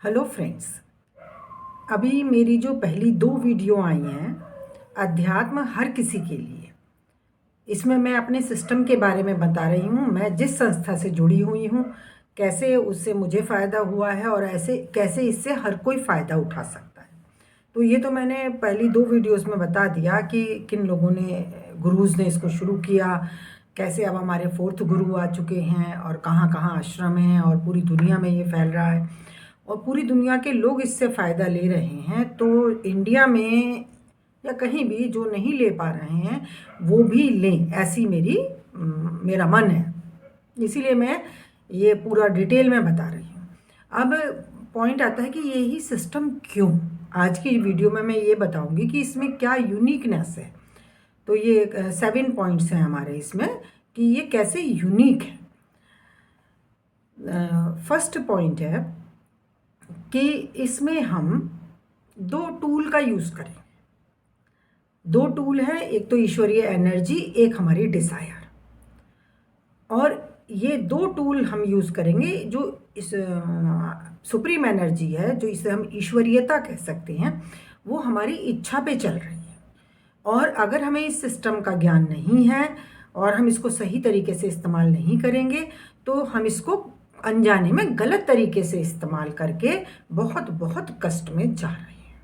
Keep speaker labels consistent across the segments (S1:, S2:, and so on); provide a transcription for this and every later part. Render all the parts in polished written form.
S1: Hello friends. अभी मेरी जो पहली 2 वीडियो आई हैं अध्यात्म हर किसी के लिए, इसमें मैं अपने सिस्टम के बारे में बता रही हूँ। मैं जिस संस्था से जुड़ी हुई हूँ, कैसे उससे मुझे फ़ायदा हुआ है और ऐसे कैसे इससे हर कोई फ़ायदा उठा सकता है। तो ये तो मैंने पहली 2 वीडियोस में बता दिया कि किन लोगों ने, गुरुज़ ने इसको शुरू किया, कैसे अब हमारे 4th गुरु आ चुके हैं और कहाँ-कहाँ आश्रम हैं और पूरी दुनिया में ये फैल रहा है और पूरी दुनिया के लोग इससे फ़ायदा ले रहे हैं। तो इंडिया में या कहीं भी जो नहीं ले पा रहे हैं वो भी लें, ऐसी मेरा मन है। इसीलिए मैं ये पूरा डिटेल में बता रही हूँ। अब पॉइंट आता है कि यही सिस्टम क्यों? आज की वीडियो में मैं ये बताऊंगी कि इसमें क्या यूनिकनेस है। तो ये 7 पॉइंट्स हैं हमारे इसमें कि ये कैसे यूनिक है। फर्स्ट पॉइंट है कि इसमें हम 2 टूल का यूज़ करें। 2 टूल हैं, एक तो ईश्वरीय एनर्जी, एक हमारी डिज़ायर। और ये 2 टूल हम यूज़ करेंगे जो इस सुप्रीम एनर्जी है, जो इसे हम ईश्वरीयता कह सकते हैं, वो हमारी इच्छा पे चल रही है। और अगर हमें इस सिस्टम का ज्ञान नहीं है और हम इसको सही तरीके से इस्तेमाल नहीं करेंगे तो हम इसको अनजाने में गलत तरीके से इस्तेमाल करके बहुत बहुत कष्ट में जा रहे हैं।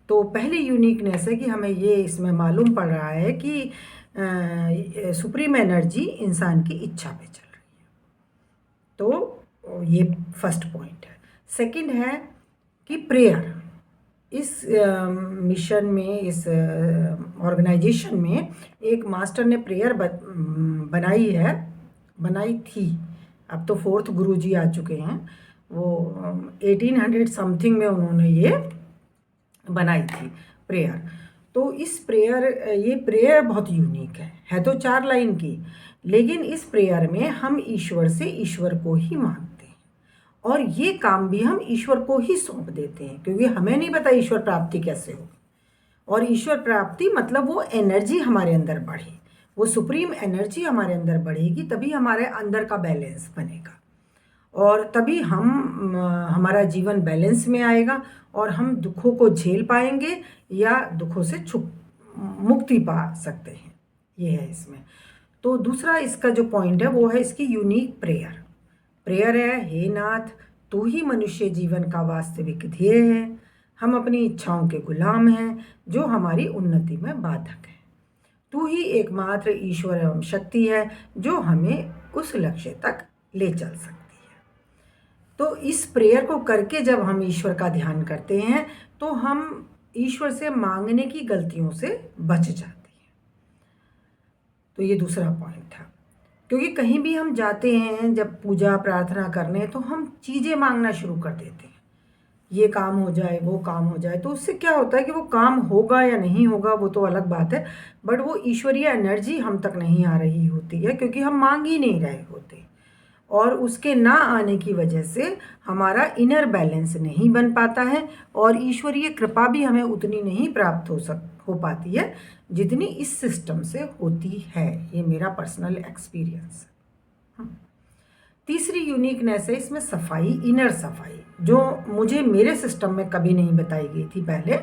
S1: तो पहली यूनिकनेस है कि हमें ये इसमें मालूम पड़ रहा है कि सुप्रीम एनर्जी इंसान की इच्छा पे चल रही है। तो ये फर्स्ट पॉइंट है। सेकंड है कि प्रेयर, इस मिशन में, इस ऑर्गेनाइजेशन में एक मास्टर ने प्रेयर बनाई थी। अब तो 4th गुरुजी आ चुके हैं। वो 1800 समथिंग में उन्होंने ये बनाई थी प्रेयर। तो ये प्रेयर बहुत यूनिक है तो 4 लाइन की, लेकिन इस प्रेयर में हम ईश्वर से ईश्वर को ही मांगते हैं और ये काम भी हम ईश्वर को ही सौंप देते हैं, क्योंकि हमें नहीं पता ईश्वर प्राप्ति कैसे होगी। और ईश्वर प्राप्ति मतलब वो एनर्जी हमारे अंदर बढ़े, वो सुप्रीम एनर्जी हमारे अंदर बढ़ेगी, तभी हमारे अंदर का बैलेंस बनेगा और तभी हमारा जीवन बैलेंस में आएगा और हम दुखों को झेल पाएंगे या दुखों से मुक्ति पा सकते हैं। ये है इसमें। तो दूसरा इसका जो पॉइंट है वो है इसकी यूनिक प्रेयर। प्रेयर है, हे नाथ, तू ही मनुष्य जीवन का वास्तविक ध्येय है। हम अपनी इच्छाओं के गुलाम हैं जो हमारी उन्नति में बाधक है। तू ही एकमात्र ईश्वर एवं शक्ति है जो हमें उस लक्ष्य तक ले चल सकती है। तो इस प्रेयर को करके जब हम ईश्वर का ध्यान करते हैं तो हम ईश्वर से मांगने की गलतियों से बच जाते हैं। तो ये दूसरा पॉइंट था, क्योंकि कहीं भी हम जाते हैं जब पूजा प्रार्थना करने, तो हम चीज़ें मांगना शुरू कर देते हैं, ये काम हो जाए, वो काम हो जाए। तो उससे क्या होता है कि वो काम होगा या नहीं होगा वो तो अलग बात है, बट वो ईश्वरीय एनर्जी हम तक नहीं आ रही होती है, क्योंकि हम मांग ही नहीं रहे होते और उसके ना आने की वजह से हमारा इनर बैलेंस नहीं बन पाता है और ईश्वरीय कृपा भी हमें उतनी नहीं प्राप्त हो पाती है जितनी इस सिस्टम से होती है। ये मेरा पर्सनल एक्सपीरियंस है। तीसरी यूनिकनेस है इसमें सफाई, इनर सफाई, जो मुझे मेरे सिस्टम में कभी नहीं बताई गई थी पहले,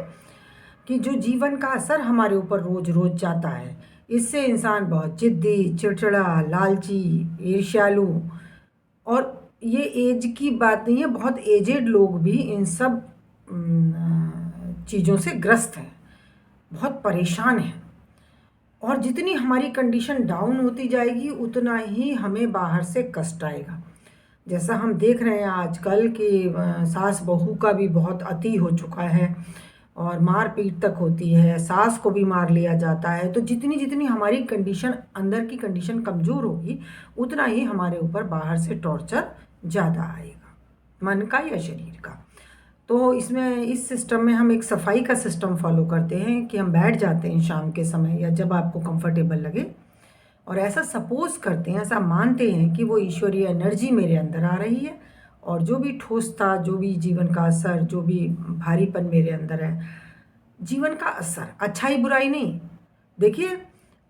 S1: कि जो जीवन का असर हमारे ऊपर रोज रोज जाता है, इससे इंसान बहुत जिद्दी, चिड़चिड़ा, लालची, ईर्ष्यालु, और ये एज की बात नहीं है, बहुत एजेड लोग भी इन सब चीज़ों से ग्रस्त हैं, बहुत परेशान हैं। और जितनी हमारी कंडीशन डाउन होती जाएगी उतना ही हमें बाहर से कष्ट आएगा। जैसा हम देख रहे हैं आजकल कि सास बहू का भी बहुत अति हो चुका है और मार पीट तक होती है, सास को भी मार लिया जाता है। तो जितनी जितनी हमारी कंडीशन, अंदर की कंडीशन कमज़ोर होगी, उतना ही हमारे ऊपर बाहर से टॉर्चर ज़्यादा आएगा, मन का या शरीर का। तो इसमें, इस सिस्टम में हम एक सफाई का सिस्टम फॉलो करते हैं कि हम बैठ जाते हैं शाम के समय या जब आपको कंफर्टेबल लगे और ऐसा सपोज करते हैं, ऐसा मानते हैं कि वो ईश्वरीय एनर्जी मेरे अंदर आ रही है और जो भी ठोस था, जो भी जीवन का असर, जो भी भारीपन मेरे अंदर है, जीवन का असर, अच्छाई बुराई नहीं। देखिए,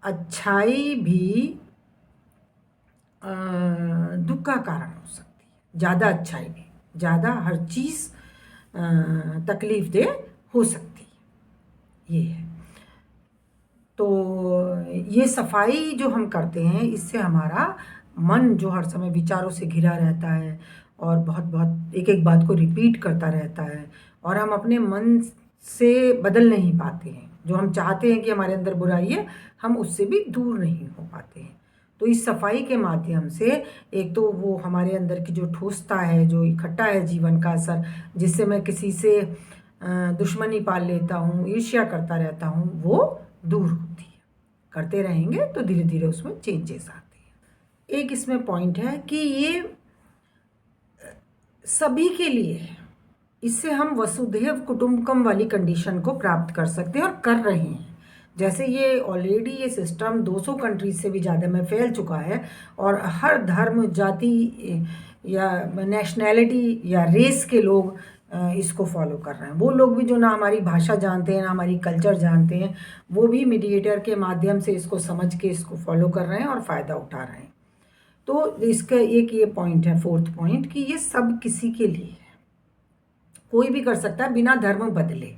S1: अच्छाई भी दुख का कारण हो सकती है, ज़्यादा अच्छाई भी, ज़्यादा हर चीज़ तकलीफ़ दे हो सकती है। ये है। तो ये सफाई जो हम करते हैं, इससे हमारा मन जो हर समय विचारों से घिरा रहता है और बहुत बहुत एक एक बात को रिपीट करता रहता है, और हम अपने मन से बदल नहीं पाते हैं। जो हम चाहते हैं कि हमारे अंदर बुराई है, हम उससे भी दूर नहीं हो पाते हैं। तो इस सफाई के माध्यम से एक तो वो हमारे अंदर की जो ठोसता है, जो इकट्ठा है जीवन का असर, जिससे मैं किसी से दुश्मनी पाल लेता हूँ, ईर्ष्या करता रहता हूँ, वो दूर होती है। करते रहेंगे तो धीरे धीरे उसमें चेंजेस आते हैं। एक इसमें पॉइंट है कि ये सभी के लिए है। इससे हम वसुधैव कुटुंबकम वाली कंडीशन को प्राप्त कर सकते हैं और कर रहे हैं। जैसे ये ऑलरेडी ये सिस्टम 200 कंट्रीज से भी ज़्यादा में फैल चुका है, और हर धर्म, जाति या नेशनैलिटी या रेस के लोग इसको फॉलो कर रहे हैं। वो लोग भी जो ना हमारी भाषा जानते हैं, ना हमारी कल्चर जानते हैं, वो भी मीडिएटर के माध्यम से इसको समझ के इसको फॉलो कर रहे हैं और फ़ायदा उठा रहे हैं। तो इसका एक ये पॉइंट है, फोर्थ पॉइंट, कि ये सब किसी के लिए है। कोई भी कर सकता है बिना धर्म बदले।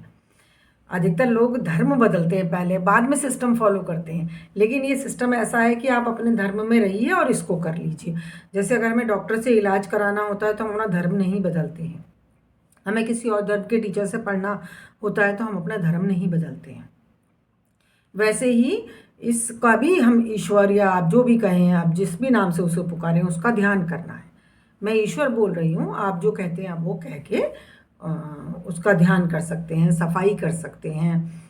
S1: अधिकतर लोग धर्म बदलते हैं पहले, बाद में सिस्टम फॉलो करते हैं, लेकिन ये सिस्टम ऐसा है कि आप अपने धर्म में रहिए और इसको कर लीजिए। जैसे अगर हमें डॉक्टर से इलाज कराना होता है तो हम अपना धर्म नहीं बदलते हैं। हमें किसी और धर्म के टीचर से पढ़ना होता है तो हम अपना धर्म नहीं बदलते हैं। वैसे ही इसका भी हम ईश्वर, या आप जो भी कहें, आप जिस भी नाम से उसे पुकारें, उसका ध्यान करना है। मैं ईश्वर बोल रही हूँ, आप जो कहते हैं आप वो कह के उसका ध्यान कर सकते हैं, सफाई कर सकते हैं।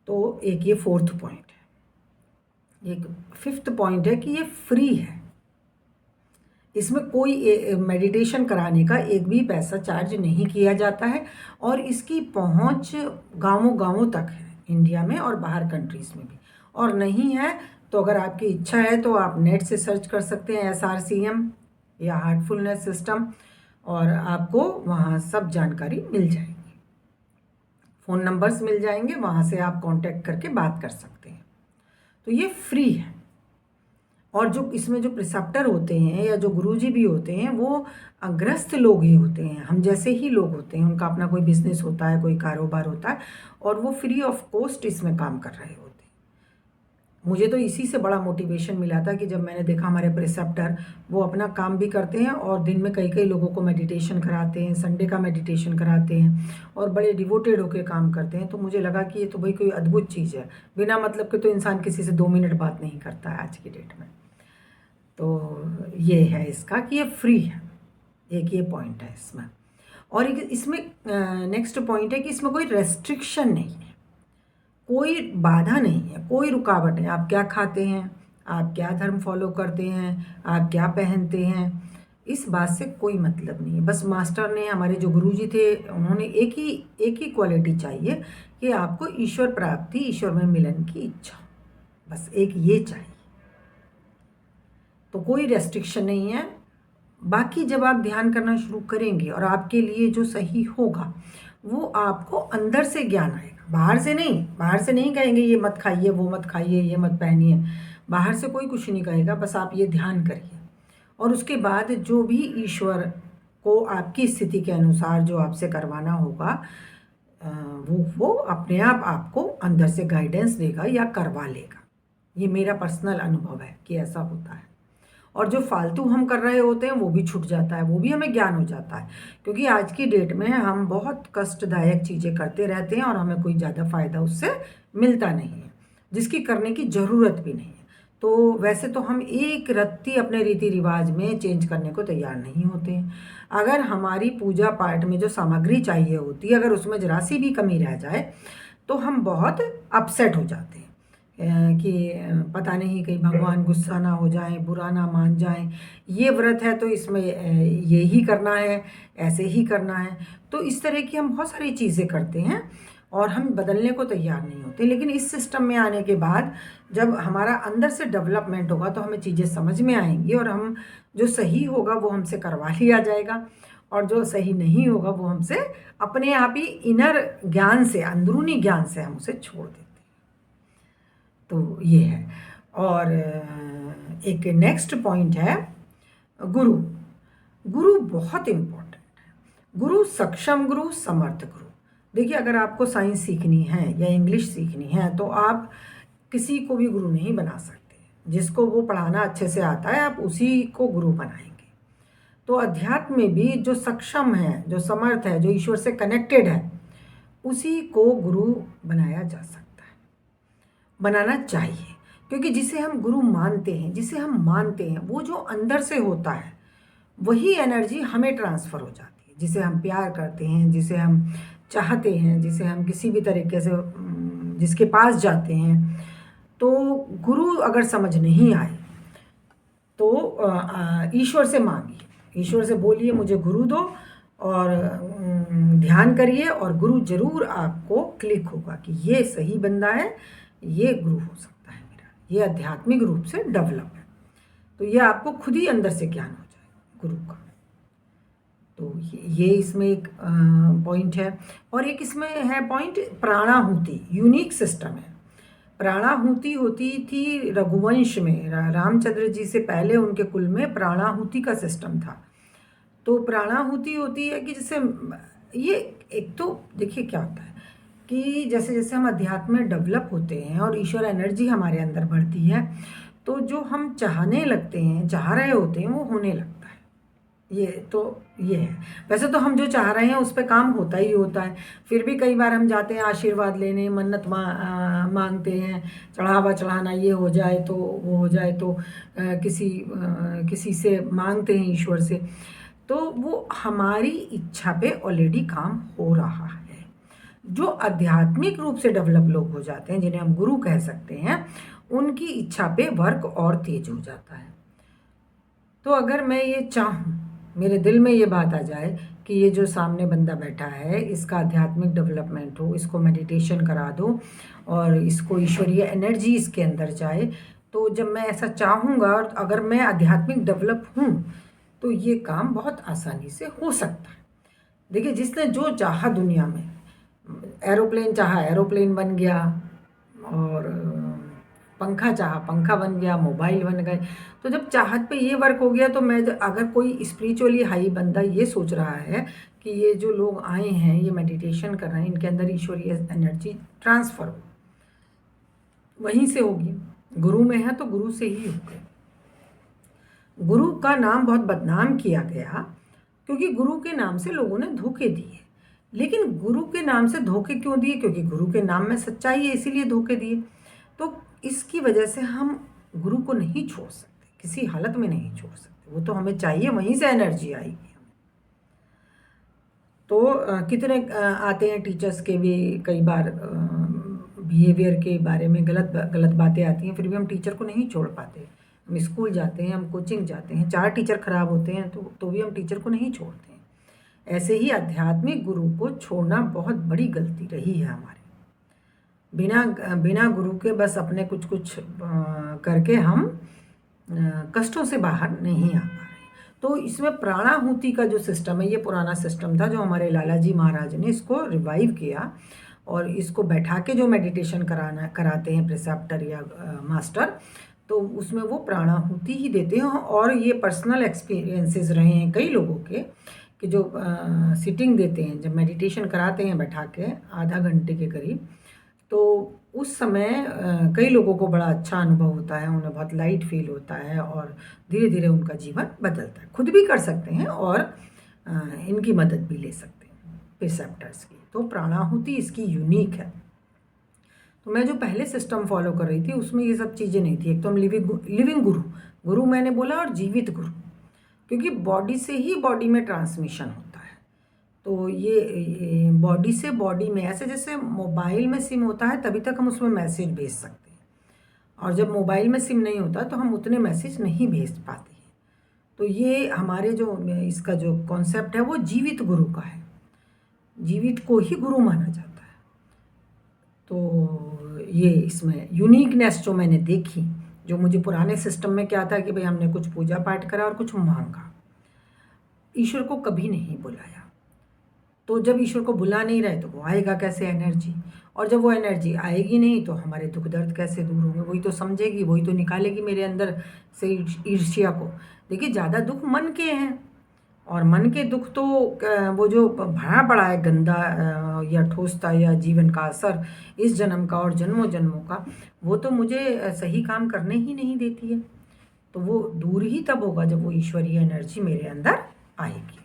S1: तो एक ये फोर्थ पॉइंट है। एक फिफ्थ पॉइंट है कि ये फ्री है। इसमें कोई मेडिटेशन कराने का एक भी पैसा चार्ज नहीं किया जाता है, और इसकी पहुंच गांवों गांवों तक है, इंडिया में और बाहर कंट्रीज़ में भी। और नहीं है तो अगर आपकी इच्छा है तो आप नेट से सर्च कर सकते हैं SRCM या हार्टफुलनेस सिस्टम, और आपको वहाँ सब जानकारी मिल जाएगी। फ़ोन नंबर्स मिल जाएंगे, वहाँ से आप कांटेक्ट करके बात कर सकते हैं। तो ये फ्री है। और जो इसमें जो प्रिसेप्टर होते हैं या जो गुरुजी भी होते हैं, वो ग्रस्त लोग ही होते हैं, हम जैसे ही लोग होते हैं। उनका अपना कोई बिजनेस होता है, कोई कारोबार होता है, और वो फ्री ऑफ कॉस्ट इसमें काम कर रहे होते हैं। मुझे तो इसी से बड़ा मोटिवेशन मिला था कि जब मैंने देखा हमारे प्रिसेप्टर वो अपना काम भी करते हैं और दिन में कई कई लोगों को मेडिटेशन कराते हैं, संडे का मेडिटेशन कराते हैं, और बड़े डिवोटेड होकर काम करते हैं। तो मुझे लगा कि ये तो भाई कोई अद्भुत चीज़ है। बिना मतलब के तो इंसान किसी से 2 मिनट बात नहीं करता है आज की डेट में। तो ये है इसका कि ये फ्री है। एक ये पॉइंट है इसमें। और इसमें नेक्स्ट पॉइंट है कि इसमें कोई रेस्ट्रिक्शन नहीं है, कोई बाधा नहीं है, कोई रुकावट है। आप क्या खाते हैं, आप क्या धर्म फॉलो करते हैं, आप क्या पहनते हैं, इस बात से कोई मतलब नहीं है। बस मास्टर ने, हमारे जो गुरुजी थे, उन्होंने एक ही क्वालिटी चाहिए कि आपको ईश्वर प्राप्ति, ईश्वर में मिलन की इच्छा, बस एक ये चाहिए। तो कोई रेस्ट्रिक्शन नहीं है। बाकी जब आप ध्यान करना शुरू करेंगे और आपके लिए जो सही होगा वो आपको अंदर से ज्ञान आएगा, बाहर से नहीं। बाहर से नहीं कहेंगे ये मत खाइए, वो मत खाइए, ये मत पहनिए, बाहर से कोई कुछ नहीं कहेगा। बस आप ये ध्यान करिए, और उसके बाद जो भी ईश्वर को आपकी स्थिति के अनुसार जो आपसे करवाना होगा, वो अपने आप आपको अंदर से गाइडेंस देगा या करवा लेगा। ये मेरा पर्सनल अनुभव है कि ऐसा होता है। और जो फालतू हम कर रहे होते हैं वो भी छूट जाता है, वो भी हमें ज्ञान हो जाता है। क्योंकि आज की डेट में हम बहुत कष्टदायक चीज़ें करते रहते हैं और हमें कोई ज़्यादा फ़ायदा उससे मिलता नहीं है, जिसकी करने की ज़रूरत भी नहीं है। तो वैसे तो हम एक रत्ती अपने रीति रिवाज में चेंज करने को तैयार नहीं होते हैं। अगर हमारी पूजा पाठ में जो सामग्री चाहिए होती है, अगर उसमें जरा सी भी कमी रह जाए तो हम बहुत अपसेट हो जाते हैं कि पता नहीं कहीं भगवान गुस्सा ना हो जाए, बुरा ना मान जाए। ये व्रत है तो इसमें ये ही करना है, ऐसे ही करना है। तो इस तरह की हम बहुत सारी चीज़ें करते हैं और हम बदलने को तैयार नहीं होते। लेकिन इस सिस्टम में आने के बाद जब हमारा अंदर से डेवलपमेंट होगा तो हमें चीज़ें समझ में आएंगी, और हम जो सही होगा वो हमसे करवा लिया जाएगा, और जो सही नहीं होगा वो हमसे अपने आप ही इनर ज्ञान से, अंदरूनी ज्ञान से हम उसे छोड़ देते हैं। तो ये है। और एक नेक्स्ट पॉइंट है गुरु। गुरु बहुत इम्पोर्टेंट है। गुरु सक्षम गुरु, समर्थ गुरु। देखिए, अगर आपको साइंस सीखनी है या इंग्लिश सीखनी है तो आप किसी को भी गुरु नहीं बना सकते। जिसको वो पढ़ाना अच्छे से आता है आप उसी को गुरु बनाएंगे। तो अध्यात्म में भी जो सक्षम है, जो समर्थ है, जो ईश्वर से कनेक्टेड है, उसी को गुरु बनाया जा सकता है, बनाना चाहिए। क्योंकि जिसे हम गुरु मानते हैं, जिसे हम मानते हैं, वो जो अंदर से होता है वही एनर्जी हमें ट्रांसफ़र हो जाती है। जिसे हम प्यार करते हैं, जिसे हम चाहते हैं, जिसे हम किसी भी तरीके से जिसके पास जाते हैं, तो गुरु अगर समझ नहीं आए तो ईश्वर से मांगिए, ईश्वर से बोलिए मुझे गुरु दो, और ध्यान करिए, और गुरु जरूर आपको क्लिक होगा कि ये सही बंदा है, ये गुरु हो सकता है मेरा, ये आध्यात्मिक रूप से डेवलप है। तो ये आपको खुद ही अंदर से ज्ञान हो जाए गुरु का। तो ये इसमें एक पॉइंट है। और एक इसमें है पॉइंट प्राणाहुति, यूनिक सिस्टम है। प्राणाहुति होती थी रघुवंश में, रामचंद्र जी से पहले उनके कुल में प्राणाहुति का सिस्टम था। तो प्राणाहुति होती है कि जैसे ये एक तो देखिए क्या होता है कि जैसे जैसे हम अध्यात्म में डेवलप होते हैं और ईश्वर एनर्जी हमारे अंदर बढ़ती है, तो जो हम चाहने लगते हैं, चाह रहे होते हैं, वो होने लगता है। ये है। वैसे तो हम जो चाह रहे हैं उस पर काम होता ही होता है। फिर भी कई बार हम जाते हैं आशीर्वाद लेने, मन्नत मांगते हैं, चढ़ावा चढ़ाना, ये हो जाए तो वो हो जाए, तो किसी से मांगते हैं ईश्वर से, तो वो हमारी इच्छा पे ऑलरेडी काम हो रहा है। जो आध्यात्मिक रूप से डेवलप लोग हो जाते हैं, जिन्हें हम गुरु कह सकते हैं, उनकी इच्छा पे वर्क और तेज हो जाता है। तो अगर मैं ये चाहूँ, मेरे दिल में ये बात आ जाए कि ये जो सामने बंदा बैठा है इसका आध्यात्मिक डेवलपमेंट हो, इसको मेडिटेशन करा दो और इसको ईश्वरीय एनर्जी इसके अंदर जाए, तो जब मैं ऐसा चाहूँगा और अगर मैं आध्यात्मिक डेवलप हूँ तो ये काम बहुत आसानी से हो सकता है। देखिए, जिसने जो चाहा दुनिया में, एरोप्लेन चाहा एरोप्लेन बन गया, और पंखा चाहा पंखा बन गया, मोबाइल बन गए। तो जब चाहत पे ये वर्क हो गया, तो मैं अगर कोई स्पिरिचुअली हाई बंदा ये सोच रहा है कि ये जो लोग आए हैं, ये मेडिटेशन कर रहे हैं, इनके अंदर ईश्वरीय एनर्जी ट्रांसफ़र हो, वहीं से होगी। गुरु में है तो गुरु से ही होगी। गुरु का नाम बहुत बदनाम किया गया क्योंकि गुरु के नाम से लोगों ने धोखे दिए। लेकिन गुरु के नाम से धोखे क्यों दिए? क्योंकि गुरु के नाम में सच्चाई है, इसीलिए धोखे दिए। तो इसकी वजह से हम गुरु को नहीं छोड़ सकते, किसी हालत में नहीं छोड़ सकते। वो तो हमें चाहिए, वहीं से एनर्जी आएगी। तो कितने आते हैं टीचर्स के भी कई बार बिहेवियर के बारे में गलत बातें आती हैं, फिर भी हम टीचर को नहीं छोड़ पाते। हम स्कूल जाते हैं, हम कोचिंग जाते हैं, 4 टीचर खराब होते हैं तो भी हम टीचर को नहीं छोड़ते हैं। ऐसे ही आध्यात्मिक गुरु को छोड़ना बहुत बड़ी गलती रही है हमारी। बिना गुरु के बस अपने कुछ करके हम कष्टों से बाहर नहीं आ पा रहे। तो इसमें प्राणाहुति का जो सिस्टम है, ये पुराना सिस्टम था जो हमारे लाला जी महाराज ने इसको रिवाइव किया, और इसको बैठा के जो मेडिटेशन कराते हैं प्रिसेप्टर या मास्टर, तो उसमें वो प्राणाहुति ही देते हैं। और ये पर्सनल एक्सपीरियंसेस रहे हैं कई लोगों के कि जो सिटिंग देते हैं, जब मेडिटेशन कराते हैं बैठा के आधा घंटे के करीब, तो उस समय कई लोगों को बड़ा अच्छा अनुभव होता है, उन्हें बहुत लाइट फील होता है और धीरे धीरे उनका जीवन बदलता है। खुद भी कर सकते हैं और इनकी मदद भी ले सकते हैं प्रिसेप्टर्स की। तो प्राणाहुति इसकी यूनिक है। तो मैं जो पहले सिस्टम फॉलो कर रही थी उसमें ये सब चीज़ें नहीं थी। एक तो हम लिविंग गुरु मैंने बोला, और जीवित गुरु, क्योंकि बॉडी से ही बॉडी में ट्रांसमिशन होता है। तो ये बॉडी से बॉडी में, ऐसे जैसे मोबाइल में सिम होता है तभी तक हम उसमें मैसेज भेज सकते हैं, और जब मोबाइल में सिम नहीं होता तो हम उतने मैसेज नहीं भेज पाते हैं। तो ये हमारे जो इसका जो कॉन्सेप्ट है वो जीवित गुरु का है, जीवित को ही गुरु माना जाता है। तो ये इसमें यूनिकनेस जो मैंने देखी, जो मुझे पुराने सिस्टम में क्या था कि भाई हमने कुछ पूजा पाठ करा और कुछ मांगा, ईश्वर को कभी नहीं बुलाया। तो जब ईश्वर को बुला नहीं रहे तो वो आएगा कैसे एनर्जी, और जब वो एनर्जी आएगी नहीं तो हमारे दुख दर्द कैसे दूर होंगे? वही तो समझेगी, वही तो निकालेगी मेरे अंदर से ईर्ष्या को। देखिए, ज़्यादा दुख मन के हैं और मन के दुख तो वो जो भरा पड़ा है गंदा या ठोसता या जीवन का असर इस जन्म का और जन्मों जन्मों का, वो तो मुझे सही काम करने ही नहीं देती है। तो वो दूर ही तब होगा जब वो ईश्वरीय एनर्जी मेरे अंदर आएगी।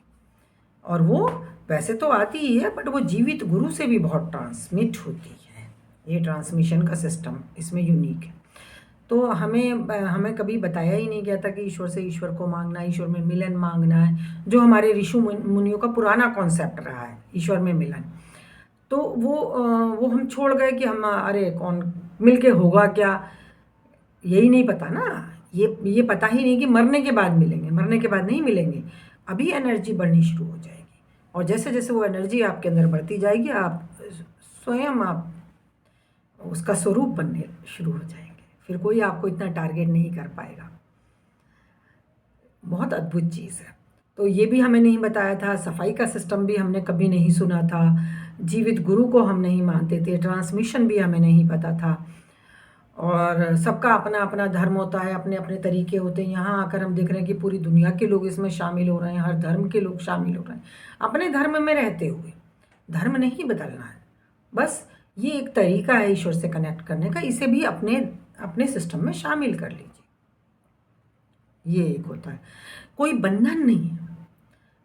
S1: और वो वैसे तो आती ही है, बट वो जीवित गुरु से भी बहुत ट्रांसमिट होती है। ये ट्रांसमिशन का सिस्टम इसमें यूनिक है। तो हमें कभी बताया ही नहीं गया था कि ईश्वर से ईश्वर को मांगना है, ईश्वर में मिलन मांगना है, जो हमारे ऋषि मुनियों का पुराना कॉन्सेप्ट रहा है ईश्वर में मिलन। तो वो हम छोड़ गए कि हम अरे कौन मिल के होगा क्या, यही नहीं पता ना। ये पता ही नहीं कि मरने के बाद मिलेंगे, मरने के बाद नहीं मिलेंगे। अभी एनर्जी बढ़नी शुरू हो जाएगी, और जैसे जैसे वो एनर्जी आपके अंदर बढ़ती जाएगी, आप स्वयं आप उसका स्वरूप बनने शुरू हो जाएंगे। फिर कोई आपको इतना टारगेट नहीं कर पाएगा। बहुत अद्भुत चीज़ है। तो ये भी हमें नहीं बताया था। सफाई का सिस्टम भी हमने कभी नहीं सुना था। जीवित गुरु को हम नहीं मानते थे। ट्रांसमिशन भी हमें नहीं पता था। और सबका अपना अपना धर्म होता है, अपने अपने तरीके होते हैं। यहाँ आकर हम देख रहे हैं कि पूरी दुनिया के लोग इसमें शामिल हो रहे हैं, हर धर्म के लोग शामिल हो रहे हैं अपने धर्म में रहते हुए। धर्म नहीं बदलना है, बस ये एक तरीका है ईश्वर से कनेक्ट करने का। इसे भी अपने अपने सिस्टम में शामिल कर लीजिए। ये एक होता है, कोई बंधन नहीं है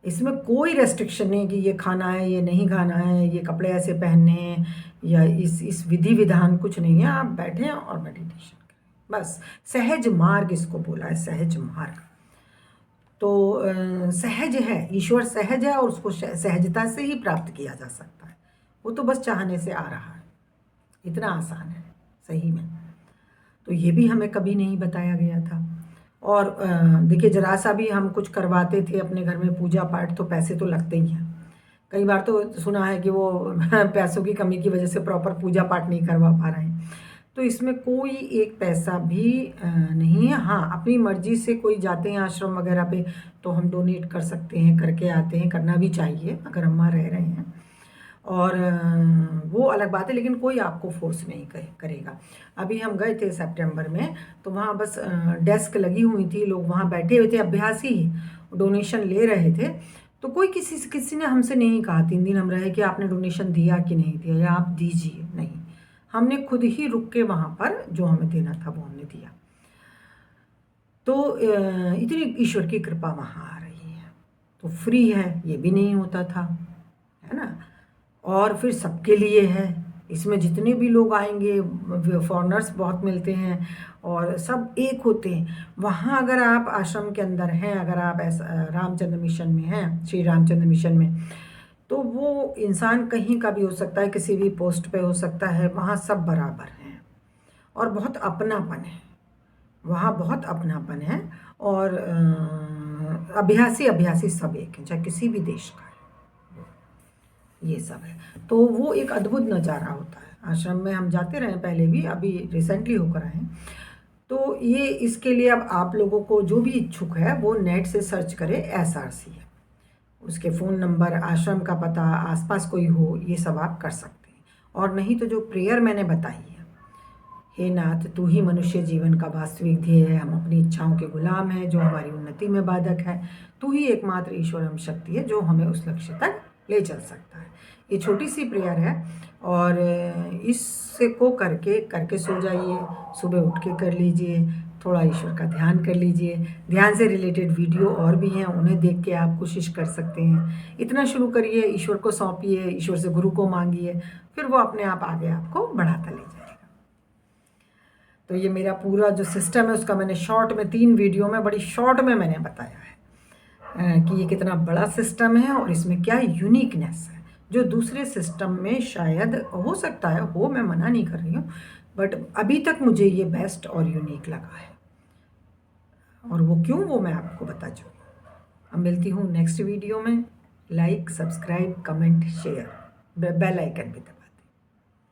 S1: इसमें, कोई रेस्ट्रिक्शन नहीं कि ये खाना है, ये नहीं खाना है, ये कपड़े ऐसे पहनने हैं, या इस विधि विधान कुछ नहीं है। आप बैठें और मेडिटेशन करें, बस। सहज मार्ग इसको बोला है, सहज मार्ग। तो सहज है, ईश्वर सहज है और उसको सहजता से ही प्राप्त किया जा सकता है। वो तो बस चाहने से आ रहा है, इतना आसान है सही में। तो ये भी हमें कभी नहीं बताया गया था। और देखिए, जरा सा भी हम कुछ करवाते थे अपने घर में पूजा पाठ, तो पैसे तो लगते ही हैं। कई बार तो सुना है कि वो पैसों की कमी की वजह से प्रॉपर पूजा पाठ नहीं करवा पा रहे हैं। तो इसमें कोई एक पैसा भी नहीं है। हाँ, अपनी मर्जी से कोई जाते हैं आश्रम वगैरह पे तो हम डोनेट कर सकते हैं, करके आते हैं, करना भी चाहिए अगर हम वहाँ रह रहे हैं। और वो अलग बात है, लेकिन कोई आपको फोर्स नहीं करेगा। अभी हम गए थे सितंबर में, तो वहाँ बस डेस्क लगी हुई थी, लोग वहाँ बैठे हुए थे, अभ्यासी ही डोनेशन ले रहे थे। तो कोई किसी ने हमसे नहीं कहा 3 दिन हम रहे कि आपने डोनेशन दिया कि नहीं दिया, या आप दीजिए, नहीं। हमने खुद ही रुक के वहाँ पर जो हमें देना था वो हमने दिया। तो इतनी ईश्वर की कृपा वहाँ आ रही है। तो फ्री है, ये भी नहीं होता था, है ना। और फिर सबके लिए है, इसमें जितने भी लोग आएंगे, फॉरेनर्स बहुत मिलते हैं और सब एक होते हैं वहाँ। अगर आप आश्रम के अंदर हैं, अगर आप ऐसा रामचंद्र मिशन में हैं, श्री रामचंद्र मिशन में, तो वो इंसान कहीं का भी हो सकता है, किसी भी पोस्ट पे हो सकता है, वहाँ सब बराबर हैं और बहुत अपनापन है वहाँ, बहुत अपनापन है। और अभ्यासी सब एक हैं, चाहे किसी भी देश का है, ये सब है। तो वो एक अद्भुत नज़ारा होता है। आश्रम में हम जाते रहे पहले भी, अभी रिसेंटली होकर आए। तो ये इसके लिए अब आप लोगों को जो भी इच्छुक है वो नेट से सर्च करे, SRC है, उसके फ़ोन नंबर, आश्रम का पता, आसपास कोई हो, ये सब आप कर सकते हैं। और नहीं तो जो प्रेयर मैंने बताई है, हे नाथ तू ही मनुष्य जीवन का वास्तविक ध्येय है, हम अपनी इच्छाओं के गुलाम हैं जो हमारी उन्नति में बाधक है, तू ही एकमात्र ईश्वर हम शक्ति है जो हमें उस लक्ष्य तक ले चल सकता है। ये छोटी सी प्रेयर है, और इससे को करके सो जाइए, सुबह उठ के कर लीजिए, थोड़ा ईश्वर का ध्यान कर लीजिए। ध्यान से रिलेटेड वीडियो और भी हैं, उन्हें देख के आप कोशिश कर सकते हैं। इतना शुरू करिए, ईश्वर को सौंपिए, ईश्वर से गुरु को मांगिए, फिर वो अपने आप आगे आपको बढ़ाता ले जाएगा। तो ये मेरा पूरा जो सिस्टम है उसका मैंने शॉर्ट में 3 वीडियो में बड़ी शॉर्ट में मैंने बताया है कि ये कितना बड़ा सिस्टम है और इसमें क्या यूनिकनेस है, जो दूसरे सिस्टम में शायद हो सकता है हो, मैं मना नहीं कर रही हूँ, बट अभी तक मुझे ये बेस्ट और यूनिक लगा है। और वो क्यों, वो मैं आपको बता चुकी। अब मिलती हूँ नेक्स्ट वीडियो में। Like, subscribe, comment, share, bell icon भी दबाइए।